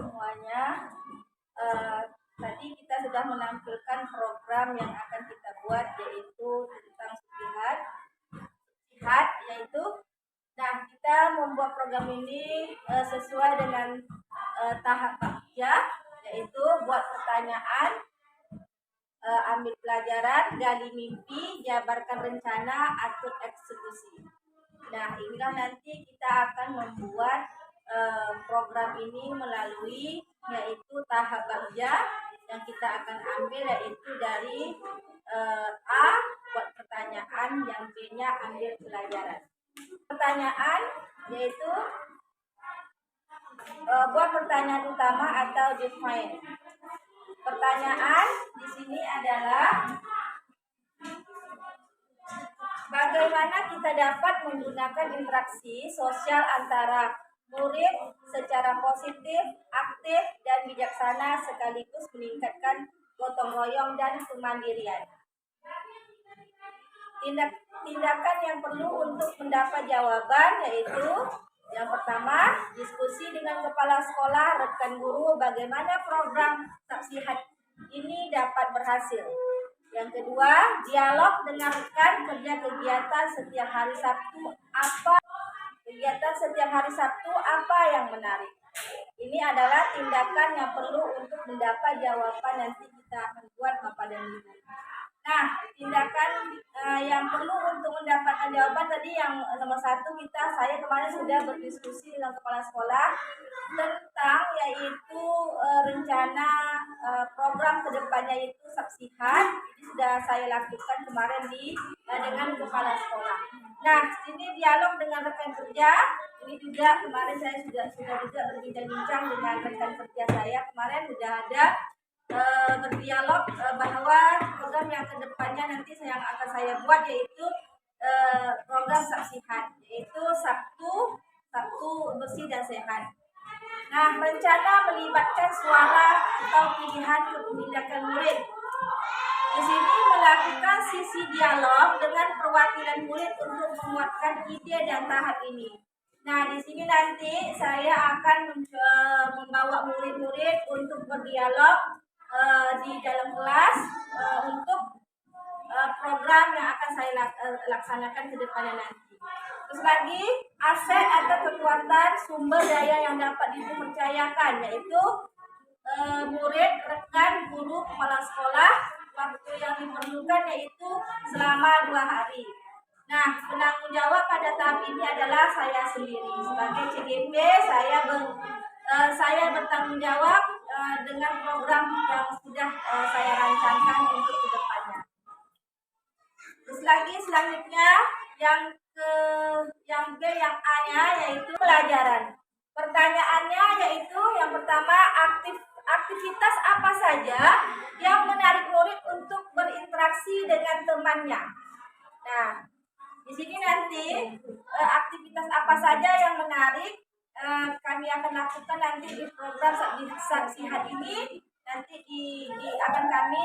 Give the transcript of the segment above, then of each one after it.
semuanya. Tadi kita sudah menampilkan program yang akan kita buat, yaitu tentang sihat, yaitu. Nah, kita membuat program ini sesuai dengan tahap kerja, yaitu buat pertanyaan, ambil pelajaran, gali mimpi, jabarkan rencana, atur eksekusi. Nah, inilah nanti kita akan membuat program ini melalui yaitu tahap bagja yang kita akan ambil, yaitu dari A buat pertanyaan, yang B-nya ambil pelajaran. Pertanyaan yaitu buat pertanyaan utama atau define. Pertanyaan di sini adalah bagaimana kita dapat menggunakan interaksi sosial antara murid secara positif, aktif, dan bijaksana sekaligus meningkatkan gotong royong dan kemandirian. Tindakan yang perlu untuk mendapat jawaban yaitu yang pertama, diskusi dengan kepala sekolah, rekan guru, bagaimana program Sapsihat ini dapat berhasil. Yang kedua, dialog dengan rekan kerja kegiatan setiap hari Sabtu. Apa yang menarik? Ini adalah tindakan yang perlu untuk mendapat jawaban, nanti kita akan buat Bapak dan Ibu. Nah, tindakan yang perlu untuk mendapatkan jawaban tadi yang nomor 1, saya kemarin sudah berdiskusi dengan kepala sekolah tentang yaitu rencana program kedepannya itu Sapsihat. Ini sudah saya lakukan kemarin dengan kepala sekolah. Nah, ini dialog dengan rekan kerja. Ini juga kemarin saya sudah juga berbincang-bincang dengan rekan kerja saya. Kemarin sudah ada berdialog bahwa program yang kedepannya nanti yang akan saya buat yaitu program Sapsihat, yaitu Sabtu bersih dan sehat. Nah, rencana melibatkan suara atau pilihan kepemilikan murid. Di sini melakukan sisi dialog dengan perwakilan murid untuk menguatkan ide dan tahap ini. Nah, di sini nanti saya akan membawa murid-murid untuk berdialog di dalam kelas untuk program yang akan saya laksanakan ke depannya nanti. Terus lagi, aset atau kekuatan sumber daya yang dapat dipercayakan, yaitu murid, rekan, guru, kepala sekolah. Waktu yang diperlukan yaitu selama 2 hari. Nah, penanggung jawab pada tahap ini adalah saya sendiri. Sebagai CGP, saya bertanggung jawab dengan program yang sudah saya rancangkan untuk kedepannya. Terus lagi selanjutnya yang B, yang A-nya yaitu pelajaran. Pertanyaannya yaitu yang pertama, aktivitas apa saja yang menarik murid untuk berinteraksi dengan temannya. Nah, di sini nanti aktivitas apa saja yang menarik kami akan lakukan nanti di program Sapsihat ini. Nanti akan kami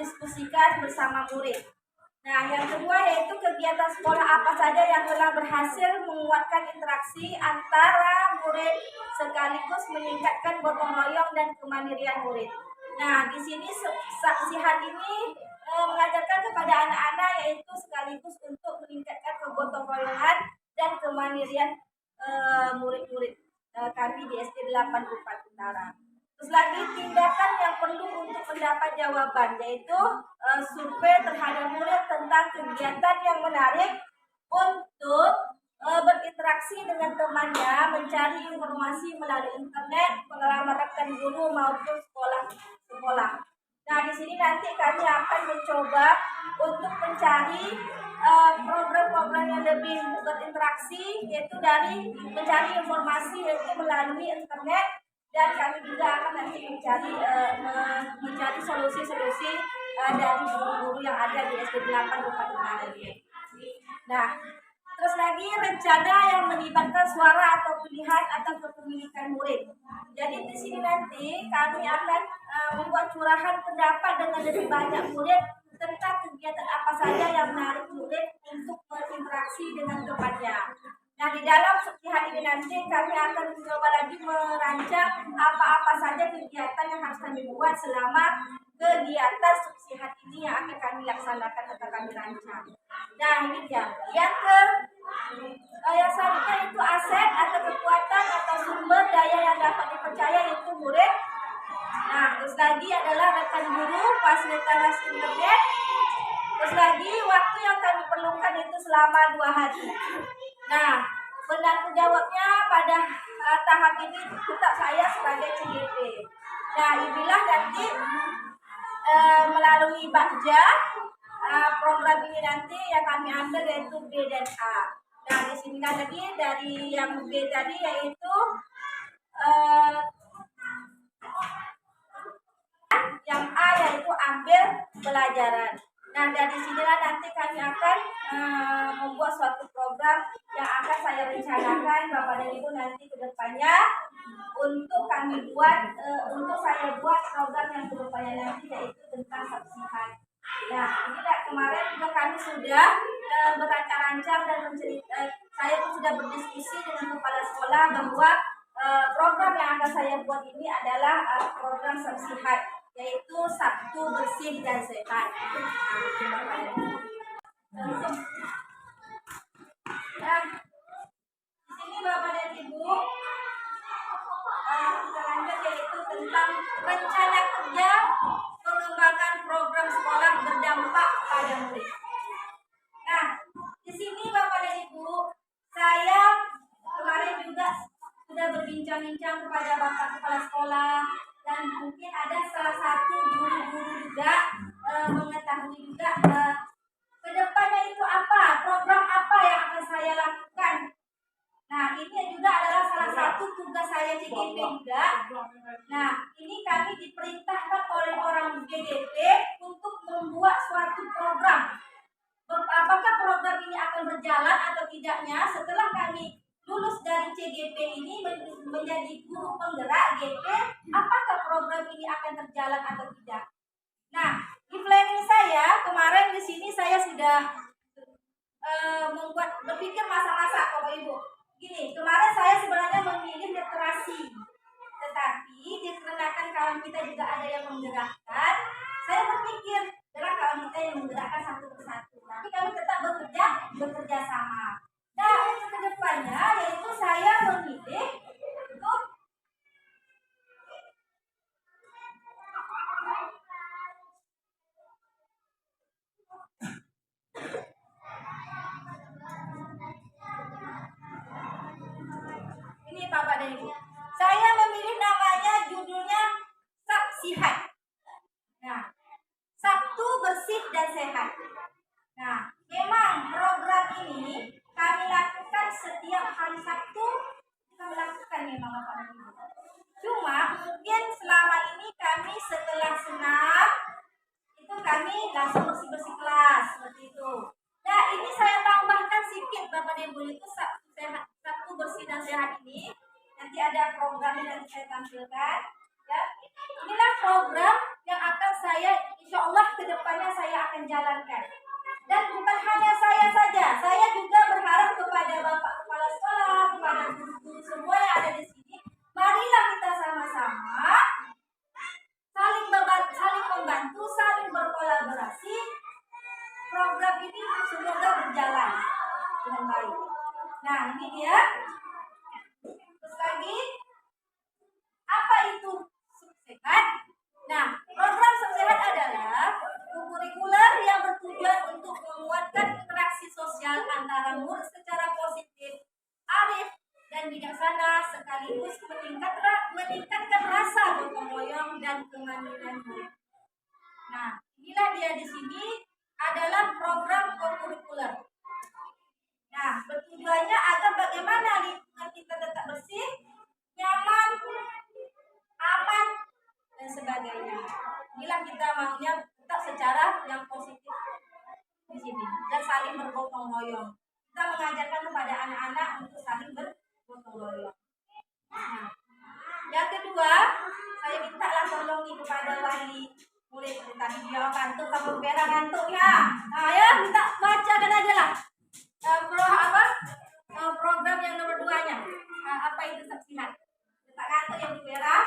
diskusikan bersama murid. Nah, yang kedua yaitu kegiatan sekolah apa saja yang telah berhasil menguatkan interaksi antara murid sekaligus meningkatkan gotong royong dan kemandirian murid. Nah, di sini Sapsihat ini mengajarkan kepada anak-anak yaitu sekaligus untuk meningkatkan kegotong royongan dan kemandirian murid-murid kami di SD 8 Bupati Utara. Terus lagi tindakan yang perlu untuk mendapat jawaban yaitu survei terhadap murid tentang kegiatan yang menarik untuk berinteraksi dengan temannya, mencari informasi melalui internet, pengalaman rekan guru maupun sekolah. Nah, di sini nanti kami akan mencoba untuk mencari program-program yang lebih berinteraksi, yaitu dari mencari informasi yaitu melalui internet, dan kami juga akan nanti mencari solusi-solusi dari guru-guru yang ada di SD 8 Bupati Utara ini. Nah, terus lagi rencana yang melibatkan suara atau pilihan atau kepemilikan murid. Jadi di sini nanti kami akan membuat curahan pendapat dengan lebih banyak murid tentang kegiatan apa saja yang menarik murid untuk berinteraksi dengan temannya. Nah, di dalam hari ini nanti kami akan mencoba lagi merancang apa-apa saja kegiatan yang harus kami buat selama kegiatan Sehat ini yang akan kami laksanakan atau kami rancang. Nah, ini dia. Yang selanjutnya itu aset atau kekuatan atau sumber daya yang dapat dipercaya itu murid. Nah, terus lagi adalah rekan guru, fasilitas internet. Terus lagi waktu yang kami perlukan itu selama 2 hari. Nah, penanggung jawabnya pada tahap ini tetap saya sebagai CGP. Nah, inilah nanti melalui Bakja program ini nanti yang kami ambil yaitu B dan A. Nah, di sini kan tadi dari yang B tadi yaitu yang A yaitu ambil pelajaran. Nah, dari sinilah nanti kami akan membuat suatu program yang akan saya rencanakan Bapak dan Ibu nanti ke depannya untuk kami buat, untuk saya buat program yang ke depannya nanti yaitu tentang Sehat. Nah, ini kemarin juga kami sudah berancang-rancang dan saya pun sudah berdiskusi dengan kepala sekolah bahwa program yang akan saya buat ini adalah program Sehat, yaitu Sabtu bersih dan sehat. Nah, di sini Bapak dan Ibu kita lanjut yaitu tentang rencana kerja pengembangan program sekolah berdampak pada murid. Nah, di sini Bapak dan Ibu, saya kemarin juga sudah berbincang-bincang kepada Bapak Kepala Sekolah dan mungkin ada salah satu guru-guru juga mengetahui juga kedepannya itu apa, program apa yang akan saya lakukan. Nah, ini juga adalah salah satu tugas saya CGP juga. Nah, ini kami diperintahkan oleh orang BDP untuk membuat suatu program. Apakah program ini akan berjalan atau tidaknya setelah kami lulus dari CGP ini menjadi guru penggerak GP, apakah program ini akan terjalan atau tidak? Nah, di planning saya kemarin di sini saya sudah berpikir masa-masa Bapak Ibu. Gini, kemarin saya sebenarnya memilih literasi, tetapi dikarenakan kawan kita juga ada yang menggerakkan, saya berpikir adalah kawan kita yang menggerakkan satu persatu. Tapi kami tetap bekerja sama. Nah, untuk kedepannya yaitu saya memilih untuk ini Bapak dan Ibu. Saya memilih namanya judulnya Sehat. Nah, Sabtu bersih dan sehat. Nah, memang program ini kami lakukan setiap hari Sabtu. Kami lakukan memang Bapak dan Ibu. Cuma mungkin selama ini kami setelah senam itu kami langsung bersih-bersih kelas seperti itu. Nah, ini saya tambahkan sedikit Bapak dan Ibu, itu Sabtu bersih dan sehat ini. Nanti ada programnya nanti saya tampilkan. Ya, inilah program yang akan saya, insya Allah kedepannya saya akan jalankan. Dan bukan hanya saya saja, saya juga berharap kepada Bapak Kepala Sekolah, kepada guru-guru semua yang ada di sini, marilah kita sama-sama saling membantu, saling berkolaborasi. Program ini semoga berjalan dengan baik. Nah, ini dia. Terus lagi, apa itu Sehat? Nah, program Sehat adalah kurikuler yang bertujuan untuk menguatkan interaksi sosial antara murid secara positif, arif, dan bijaksana, sekaligus meningkatkan rasa gotong royong dan kemandirian murid. Nah, inilah dia di sini adalah program kurikuler. Nah, bertujuannya agar bagaimana lingkungan kita tetap bersih, nyaman, aman, dan sebagainya. Inilah kita maunya tetap secara yang positif di sini dan saling bergotong royong. Kita mengajarkan kepada anak-anak untuk saling bergotong royong. Nah, yang kedua, saya mintalah tolong nih kepada wali murid tadi dia bantu kamu bela ngantuk ya. Nah, ya minta bacakan aja lah program Apa itu saksihan? Tak ngantuk yang diperah.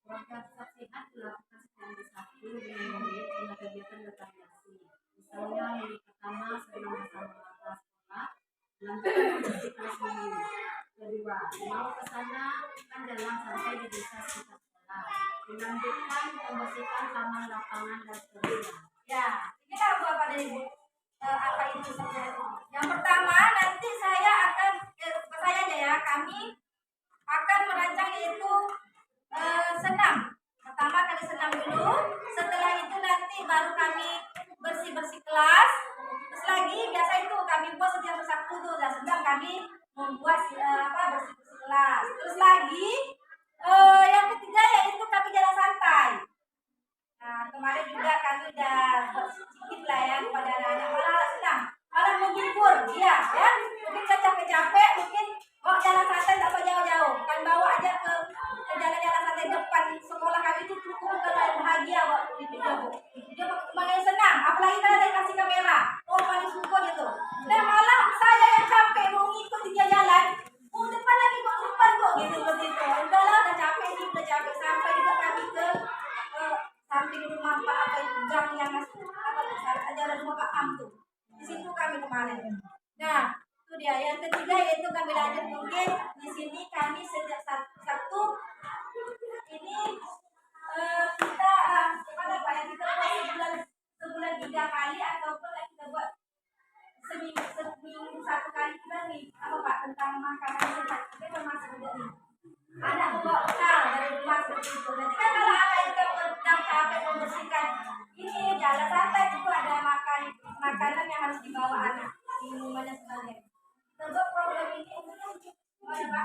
Program saksihan dilakukan secara bersatu dengan murid dengan kegiatan bervariasi. Misalnya minggu pertama sebelum bersama kelas sekolah, dilanjutkan di kelas minggu. Kedua, mau ke sana kan jalan sampai di desa sekitar sekolah. Dilanjutkan membersihkan taman lapangan dan seterusnya. Ya, ini tahu apa dari Ibu? Apa itu saksihan? Yang pertama nanti saya akan saya aja ya, kami akan merancang yaitu senam. Pertama kali senam dulu, setelah itu nanti baru kami bersih-bersih kelas. Terus lagi biasa itu kami buat setiap Sabtu tuh, dan sedang kami membuat bersih-bersih kelas. Terus lagi yang ketiga yaitu kami jalan santai. Nah, kemarin juga kami udah sedikit lah ya kepada anak-anak, malah senang, malah menghibur, iya ya. Mungkin kan capek-capek, mungkin jalan santai tak apa jauh-jauh, kan bawa aja ke jalan-jalan santai depan sekolah kami itu cukup kan bahagia kok di video bu. Dia makin senang, apalagi kalau ada kasih kamera, paling suka gitu. Dan malah saya yang capek mau ngikut dia jalan, depan lagi kok depan kok gitu seperti itu. Udahlah udah capek ini udah capek sampai juga kami ke samping rumah Pak apa itu gang yang ajaran rumah Pak Am tuh. Di situ kami kemarin. Nah, itu dia. Yang ketiga yaitu kami lanjut mungkin di sini kami sejak Sabtu ini kita apa ya, kita buat sebulan 3 kali ataupun kita buat seminggu 1 kali kita nih apa Pak tentang makanan sehat itu termasuk juga nih. Anak bawa bekal dari rumah seperti itu. Nanti kan kalau anak itu sedang capek membersihkan ini jalan santai itu ada makanan yang harus dibawa anak, minumannya sebagainya. Coba program ini untuk mana Pak?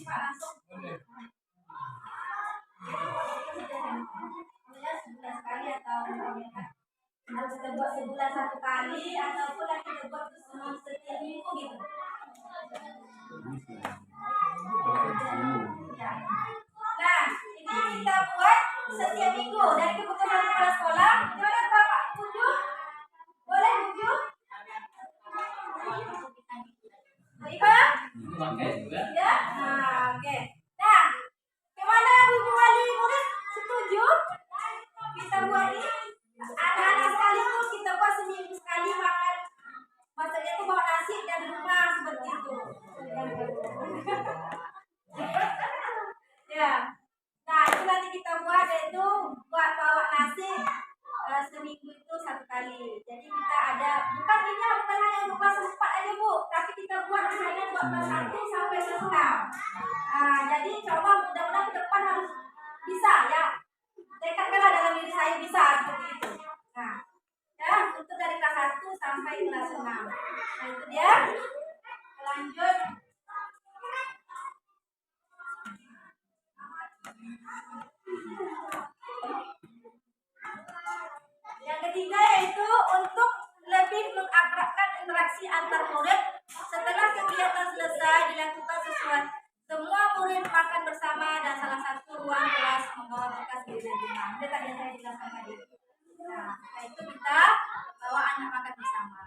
Pak langsung. Sebulan sekali atau harus kita buat sebulan 1 kali ataupun kita buat setiap minggu gitu. Nah, ini kita buat setiap minggu dari kebutuhan kepala sekolah. Gimana Bapak? Setuju? Boleh setuju? Ya? Nah, oke. Nah, gimana Ibu Wali murid? Setuju? Kita buat ini anak-anak sekaligus kita buat seminggu sekali makan. Maksudnya itu bawa nasi dari rumah seperti itu. Ya. Nah, itu nanti kita buat yaitu buat bawa nasi seminggu itu 1 kali. Jadi kita ada bukan hanya untuk kelas 4 aja Bu, tapi kita buat misalnya buat kelas 1 sampai kelas 6. Nah, jadi coba mudah-mudahan ke depan harus bisa ya. Tekadkanlah dalam diri saya bisa seperti itu. Nah, ya untuk dari kelas 1 sampai kelas 6. Nah, itu dia. Lanjut. Yang ketiga yaitu untuk lebih mengakrabkan interaksi antar murid. Setelah kegiatan selesai dilakukan sesuai, semua murid makan bersama dan salah satu ruang kelas membawa bekas dari rumah. Itu tadi yang saya jelaskan tadi. Nah, itu kita bawa anak makan bersama.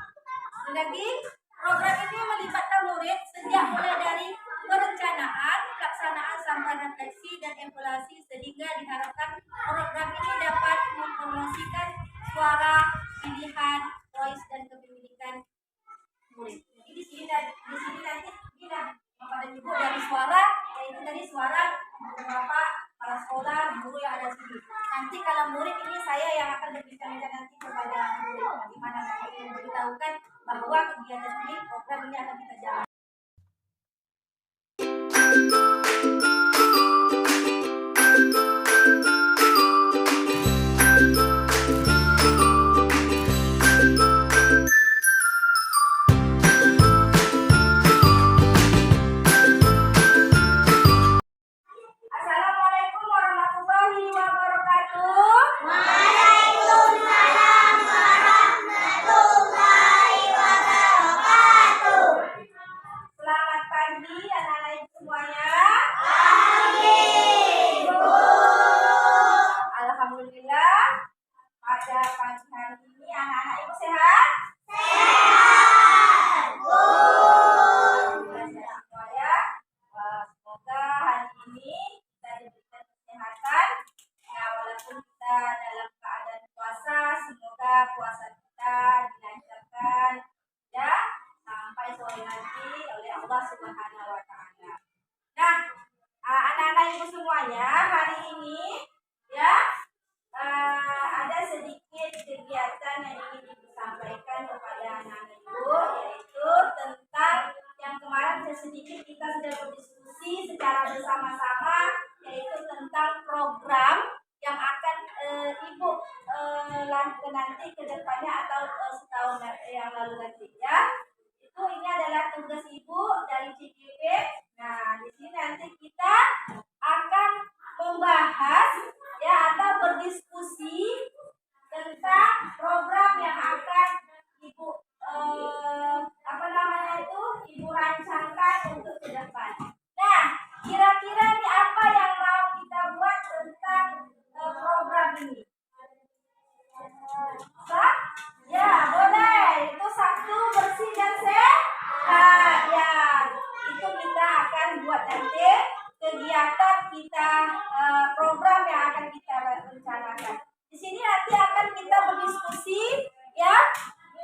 Lagi program ini melibatkan murid sejak mulai dari perencanaan, pelaksanaan sampai refleksi dan evaluasi sehingga diharapkan program ini dapat mempromosikan suara, pilihan, voice dan kepemilikan murid. Jadi di sini nanti bilang Bapak dan Ibu dari suara, yaitu tadi suara Bapak, kepala sekolah, guru yang ada di sini. Nanti kalau murid ini saya yang akan berbicara nanti kepada murid bagaimana nanti memberitahukan bahwa kegiatan ini, program ini akan kita jalankan. Assalamualaikum warahmatullahi wabarakatuh. Waalaikumsalam warahmatullahi wabarakatuh. nanti oleh Allah Subhanahu wa taala. Nah, anak-anak ibu semuanya, hari ini ya ada sedikit kegiatan yang ingin ibu sampaikan kepada anak-anak ibu, yaitu tentang yang kemarin sedikit kita sudah berdiskusi secara bersama-sama, yaitu tentang program yang akan ibu lakukan nanti ke depannya atau setahun yang lalu nanti ya. Ini adalah tugas ibu dari CGP. Nah, di sini nanti kita akan membahas ya atau berdiskusi tentang program yang akan ibu ibu rancangkan untuk ke depan. Nah, kira-kira ini apa yang mau kita buat tentang program ini? Ya, boleh. Itu satu, bersih dan sehat. Ya, itu kita akan buat nanti kegiatan kita, program yang akan kita rencanakan. Di sini nanti akan kita berdiskusi ya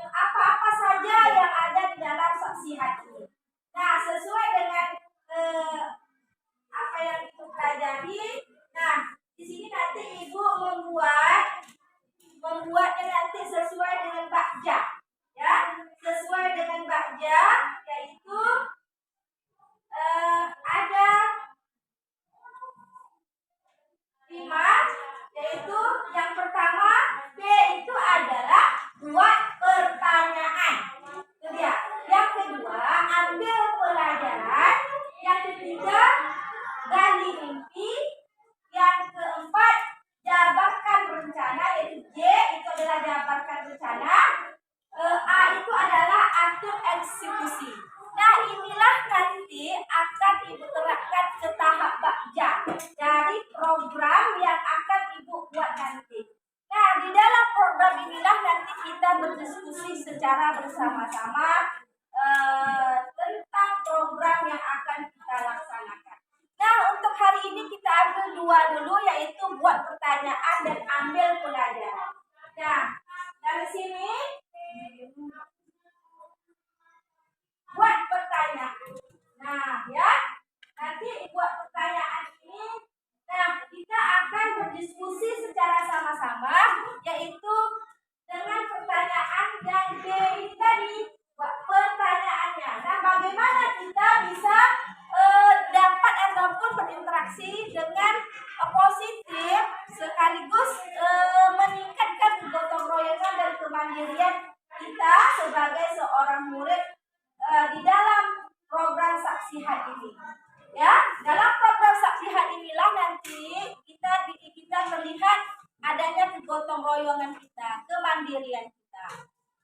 apa-apa saja yang ada di dalam saksi hati. Nah, sesuai dengan apa yang kita pelajari. Nah, di sini nanti ibu membuatnya nanti sesuai dengan bakja ya, sesuai dengan bakja, yaitu ada 5, yaitu yang pertama B itu adalah buat pertanyaan, itu dia. Yang kedua ambil pelajaran, yang ketiga gali mimpi, yang keempat jabarkan rencana, yaitu J itu adalah jabarkan rencana, A itu adalah atur eksekusi. Nah, inilah nanti akan ibu terapkan ke tahap bakja dari program yang akan ibu buat nanti. Nah, di dalam program inilah nanti kita berdiskusi secara bersama-sama tentang program yang akan kita laksanakan. Nah, untuk hari ini kita ambil 2 dulu, yaitu buat pertanyaan dan ambil pelajaran. Nah, dari sini buat pertanyaan. Nah, ya, nanti buat pertanyaan ini. Nah, kita akan berdiskusi secara sama-sama, yaitu dengan pertanyaan yang B ini tadi, buat pertanyaannya. Nah, bagaimana kita bisa dapat ataupun berinteraksi dengan positif sekaligus meningkatkan gotong royongan dan kemandirian kita sebagai seorang murid di dalam program Saksihat ini. Ya, dalam program Saksihat inilah nanti kita melihat adanya kegotong royongan kita, kemandirian kita.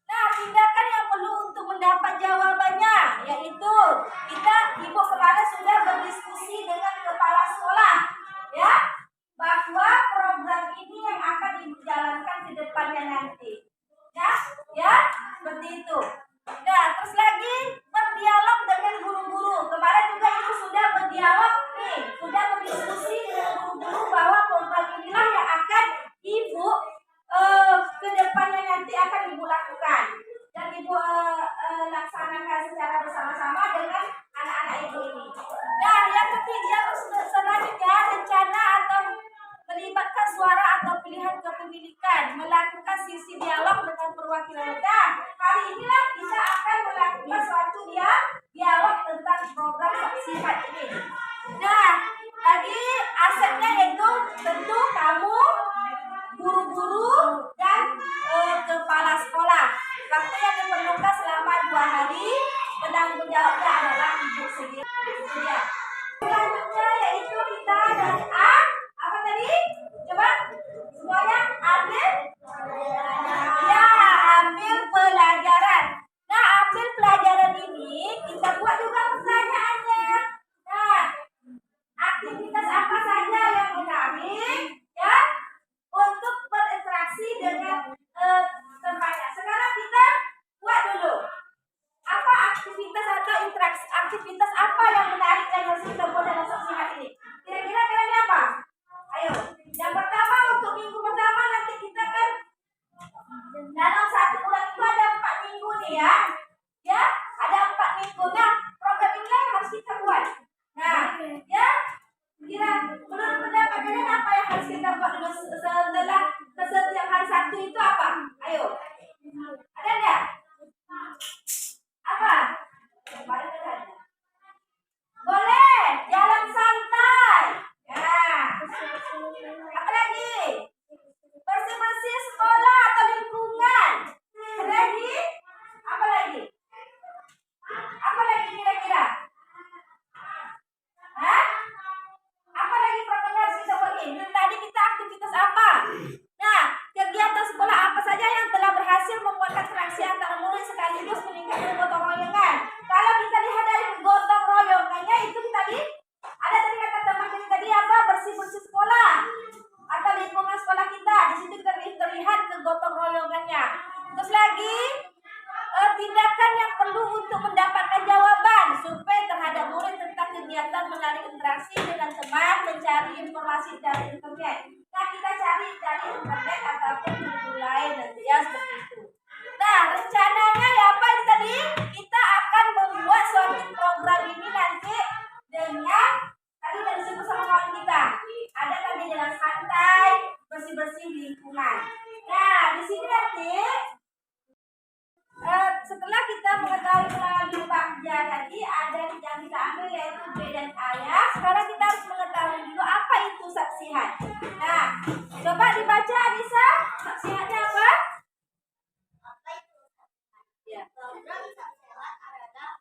Nah, tindakan yang perlu untuk mendapat jawabannya, yaitu ibu kemarin sudah berdiskusi dengan kepala sekolah, ya, bahwa program ini yang akan ibu jalankan ke depannya nanti. Ya, seperti itu. Nah, terus lagi berdialog dengan guru-guru. Kemarin juga ibu sudah berdialog nih, sudah berdiskusi dengan guru-guru bahwa program inilah yang akan ibu ke depannya nanti akan ibu lakukan dan ibu laksanakan secara bersama-sama dengan anak-anak ibu ini. Nah, yang ketiga selanjutnya rencana atau melibatkan suara atau pilihan kepemilikan, melakukan sisi dialog dengan perwakilan. Nah, hari inilah kita akan melakukan suatu dialog tentang program Saksihat ini. Nah, tadi asetnya yaitu tentu kamu, guru-guru, dan kepala sekolah. Waktu yang diperlukan selama 2 hari, penanggung jawabnya adalah ibu sendiri. Selanjutnya yaitu kita dari A, apa tadi? Coba semuanya ambil. Ya, ambil pelajaran. Nah, ambil pelajaran ini kita buat juga pertanyaannya. Nah, aktivitas apa saja yang menarik ya untuk berinteraksi dengan tempatnya. Sekarang kita buat dulu. Apa aktivitas atau interaksi, aktivitas apa yang menarik dan harus kita buat dalam Saksihat ini? Kira-kira kalian apa? Ayo. Yang pertama, untuk minggu pertama nanti kita kan dalam 1 bulan itu ada 4 minggu nih ya. Ya, ada 4 minggu kalian apa yang harus kita buat dulu setelah setiap hari Sabtu itu apa? Ayo. Ada enggak? Apa? Kemarin ada. Boleh, jalan santai. Ya. Apa lagi? Bersih-bersih sekolah atau lingkungan. Ada lagi? Apa lagi? Apa lagi kira-kira? Hah? Apa lagi program yang harus kita buat ini? Tadi kita aktivitas apa? Nah, kegiatan sekolah apa saja yang telah berhasil membuatkan interaksi antara murid sekaligus meningkatkan gotong royongan? Kalau kita lihat dari gotong royongannya itu tadi ada tadi kata teman kita tadi apa? Bersih-bersih sekolah atau lingkungan sekolah kita. Di situ kita terlihat ke gotong royongannya. Terus lagi tindakan yang perlu untuk mendapatkan jawaban survei terhadap murid tentang kegiatan menarik interaksi dengan teman, mencari informasi dari internet. Nah, kita cari dari internet ataupun buku lain nanti ya seperti itu. Nah, rencananya ya apa ini tadi? Kita akan membuat suatu program ini nanti dengan tadi dari bersama kawan kita. Ada tadi jalan santai, bersih-bersih lingkungan. Nah, di sini nanti setelah kita mengetahui melalui Bagja tadi ada yang kita ambil yaitu B dan A ya. Sekarang kita harus mengetahui dulu apa itu saksihan. Nah, coba dibaca Anissa, saksihannya apa? Ya. Program saksihan adalah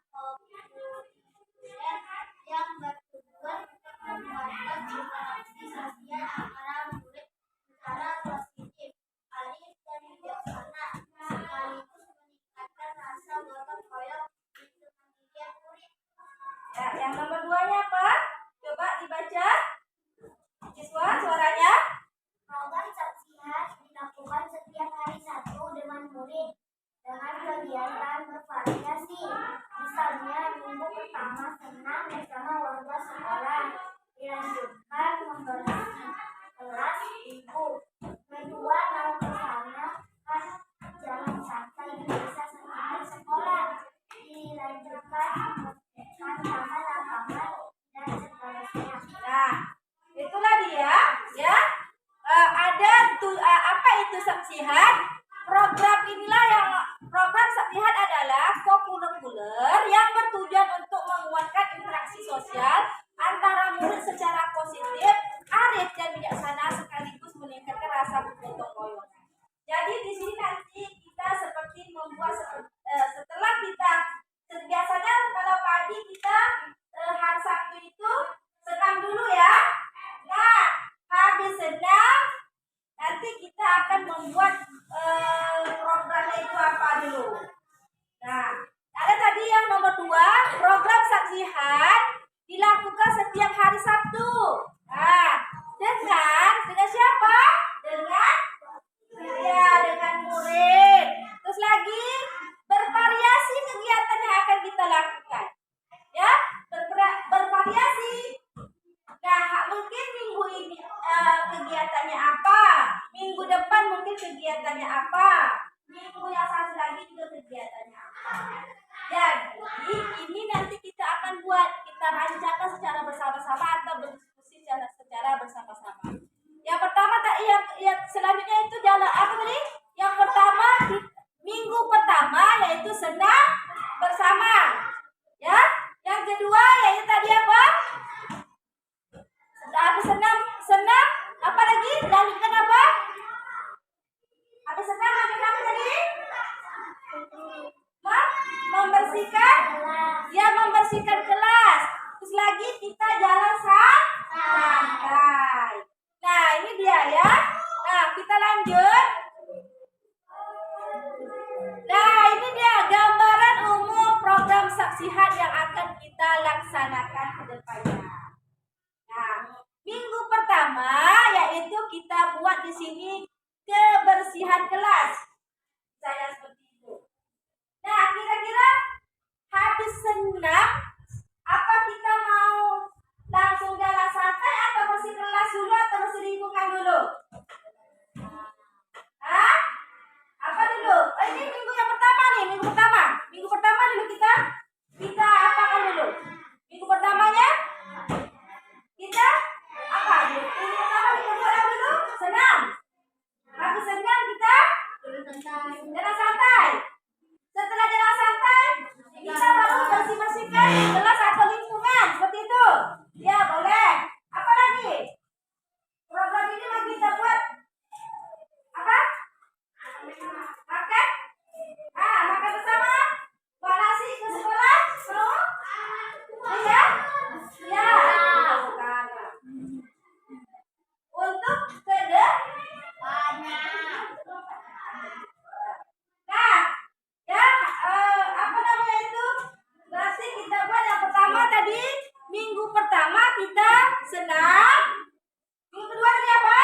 yang bertujuan membuatkan interaksi sosial antara murid secara positif, alih dan bijaksana, sekaligus meningkatkan rasa gotong royong di setiap murid. Ya, yang nomor 2-nya apa? Coba dibaca. Siswa suaranya. Program saksihan dilakukan setiap hari Sabtu dengan murid dengan kegiatan bervariasi. Misalnya minggu pertama senam bersama warga sekolah, dilanjutkan membersih kelas ibu. Kedua melaksanakan jalan santai di desa sekitar sekolah, dilanjutkan membersihkan taman-taman dan seterusnya. Nah, itulah dia ya. Apa itu saksihan? Program saksihan adalah co-curricular yang bertujuan untuk menguatkan interaksi sosial antara murid secara positif, arif dan bijaksana sekaligus meningkatkan rasa gotong royong. Jadi di sini nanti kita seperti membuat setelah kita biasanya kalau pagi kita hari Sabtu itu senam dulu ya. Nah, habis senam nanti kita akan membuat programnya itu apa dulu. Nah, ada tadi yang nomor 2, program saksihan dilakukan setiap hari Sabtu. Nah, dengan siapa? Dengan murid. Terus lagi bervariasi kegiatan yang akan kita lakukan. Ya, bervariasi. Nah, mungkin minggu ini kegiatannya apa? Minggu depan mungkin kegiatannya apa? Minggu yang satu lagi juga kegiatannya apa? Jadi ini nanti kita akan kita rancangkan secara bersama-sama atau berdiskusi secara bersama-sama. Yang pertama yang selanjutnya itu jalan apa tadi? Yang pertama minggu pertama yaitu senam bersama. Ya. Yang kedua yaitu tadi apa? Habis senam apa lagi? Lanjutkan apa? Habis senam lanjutkan apa tadi? Membersihkan kelas. Terus lagi kita jalan santai. Nah, ini dia ya. Nah, kita lanjut. Nah, ini dia gambaran umum program saksihan yang akan kita laksanakan ke depannya. Nah, minggu pertama yaitu kita buat di sini kebersihan kelas. Saya seperti itu. Nah, kira-kira habis senam apa kita mau langsung jalan santai atau bersih kelas dulu atau bersih lingkungan dulu? Hah? Apa dulu? Ini minggu yang pertama nih, minggu pertama. Minggu pertama dulu kita apakan dulu? Minggu pertamanya kita apa? Minggu pertama senang. Minggu kedua tadi apa?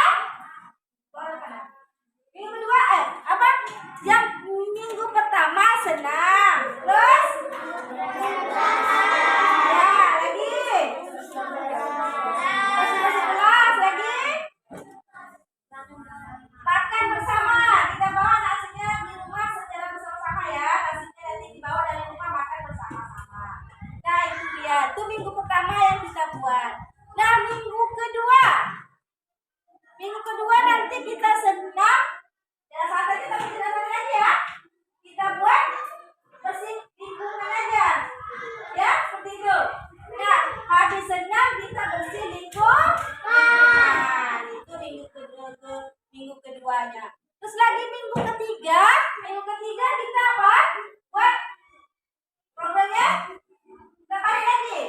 Minggu kedua apa? Yang minggu pertama senang. Terus? Ya, lagi. Masih kelas lagi. Makan bersama. Kita bawa nasinya di rumah secara bersama-sama ya. Nasinya nanti dibawa dari rumah makan bersama-sama. Nah itu dia. Itu minggu pertama yang kita buat. Nah minggu kedua. Minggu kedua nanti kita senam. Ya santai aja tapi tidak santai aja ya. Kita buat bersih lingkungan aja. Ya seperti itu. Nah habis senam kita bersih lingkungan. Nah itu minggu keduanya. Terus lagi minggu ketiga kita apa? Buat programnya kita balik lagi.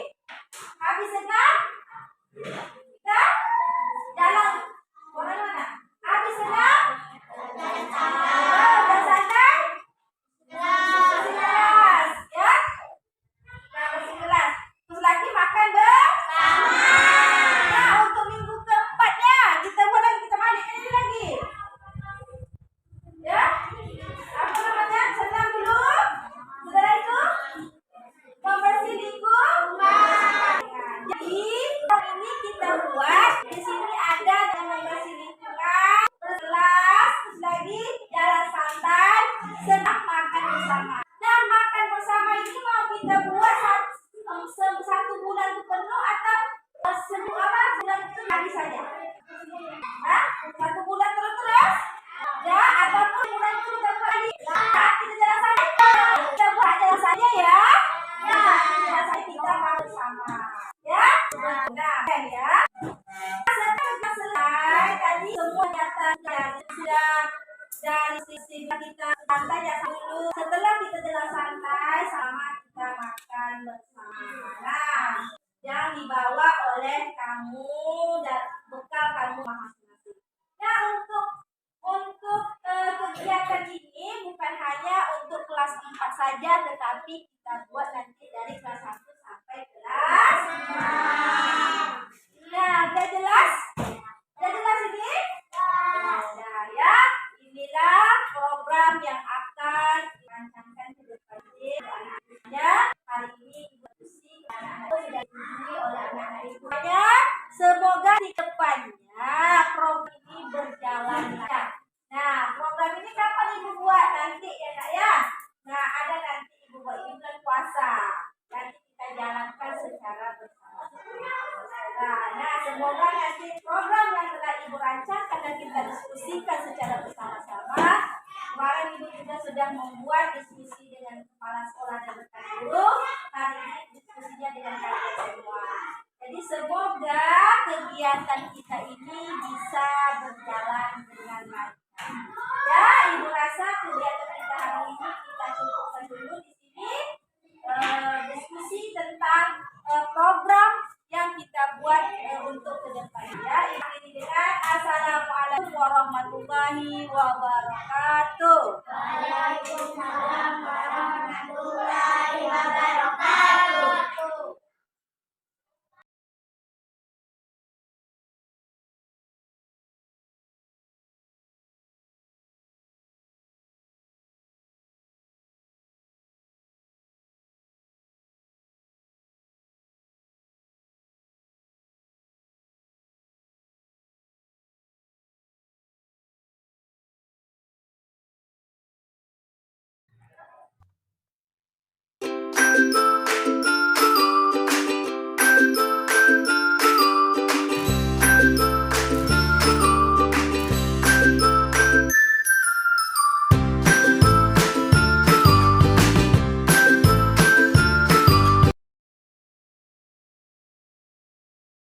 Habis senam kita jalan mana? Habis senam jalan santai. Bersih kelas, ya. Nah bersih kelas. Terus lagi makan bersama. Nah untuk minggu keempatnya kita buat lagi, kita balik lagi. Ya, apa namanya? Senam dulu. Setelah itu membersih lingkungan. Jadi ini kita buat di sini ada yang membersih lingkungan, berkelas, terus lagi jalan santai, senam makan bersama. Nah makan bersama ini mau kita buat satu bulan itu penuh atau bulan itu hari saja? Hah? Satu bulan terus? Ya, ataupun bulan itu kita buat lagi. Nah, kita jalan saja. Kita buat jalan saja ya. Nah, jalan saja kita mau bersama. Ya. Nah, ya. Setelah kita selesai tadi semua data sudah dari sisi kita santai ya dulu. Setelah kita jalan santai sama kita makan bersama. Nah, yang dibawa oleh kamu dan bekal kamu masing-masing. Nah, untuk kegiatan ini bukan hanya untuk kelas 4 saja, tetapi kita buat nanti dari kelas 1 sampai kelas 5. Nah, udah jelas? Udah jelas ini? Nah, ya, inilah program yang akan dirancangkan ke depannya. Hari ini diskusi anak-anak sudah diuji oleh anak-anak ibunya. Semoga di depannya program ini berjalan lancar. Nah, program ini kapan ibu buat? Nanti ya kak ya. Nah, ada nanti ibu buat ini bulan puasa. Nanti kita jalankan secara bersama. Nah, semoga nanti program yang telah ibu rancangkan dan kita diskusikan secara bersama-sama. Kemarin ibu juga sudah membuat diskusi dengan kepala sekolah dan rekan guru. Hari ini diskusinya dengan kalian semua. Jadi semoga kegiatan kita ini bisa